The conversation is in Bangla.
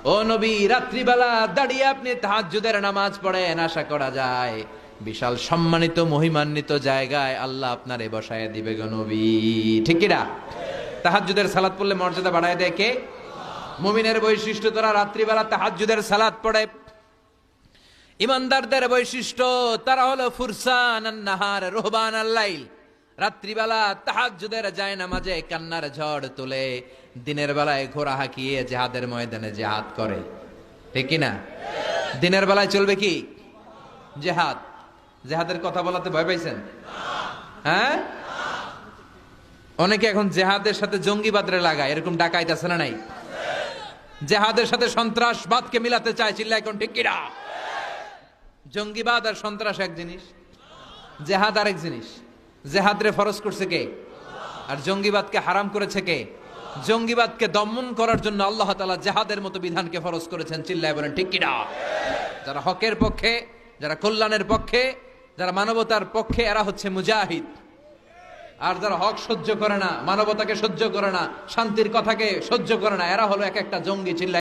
ও নবী, রাত্রিবেলা দাঁড়িয়ে আপনি তাহাজ্জুদের নামাজ পড়েন, আশা করা যায় বিশাল সম্মানিত মহিমান্বিত জায়গায় আল্লাহ আপনারে বসায় দিবে গো নবী। ঠিক কি না? তাহাজ্জুদের সালাত পড়লে মর্যাদা বাড়ায় দেয় কে? মুমিনের বৈশিষ্ট্য, তারা রাত্রিবেলা তাহাজ্জুদের সালাত পড়ে। ইমানদারদের বৈশিষ্ট্য, তারা হলো ফুরসান আন-নাহার রুহবান আল-লাইল। রাত্রিবেলা তাহাজ্জুদের জায়নামাজে কান্নার ঝড় তুলে দিনের বেলায় ঘোড়া হাঁকিয়ে জিহাদের ময়দানে জিহাদ করে। ঠিক কি না? দিনের বেলায় চলবে কি? জিহাদ। জিহাদের কথা বলাতে ভয় পাইছেন? হ্যাঁ, অনেকে এখন জিহাদের সাথে জঙ্গিবাদরে লাগায়, এরকম ডাকাইত আছে না নাই? জিহাদের সাথে সন্ত্রাসবাদকে মিলাতে চায়, চিল্লা এখন ঠিক কি না? জঙ্গিবাদ আর সন্ত্রাস এক জিনিস, জেহাদ আরেক জিনিস। জেহাদরে ফরজ করছে কে? আর জঙ্গিবাদকে হারাম করেছে কে? জঙ্গিবাদকে দমন করার জন্য আল্লাহ তাআলা জেহাদের মতো বিধানকে ফরজ করেছেন। চিল্লায় বলেন ঠিক কি না? যারা হকের পক্ষে, যারা কল্যাণের পক্ষে, যারা মানবতার পক্ষে, এরা হচ্ছে মুজাহিদ। আর যারা হক সহ্য করে না, মানবতাকে সহ্য করে না, শান্তির কথাকে সহ্য করে না, এরা হলো এক একটা জঙ্গি। চিল্লায়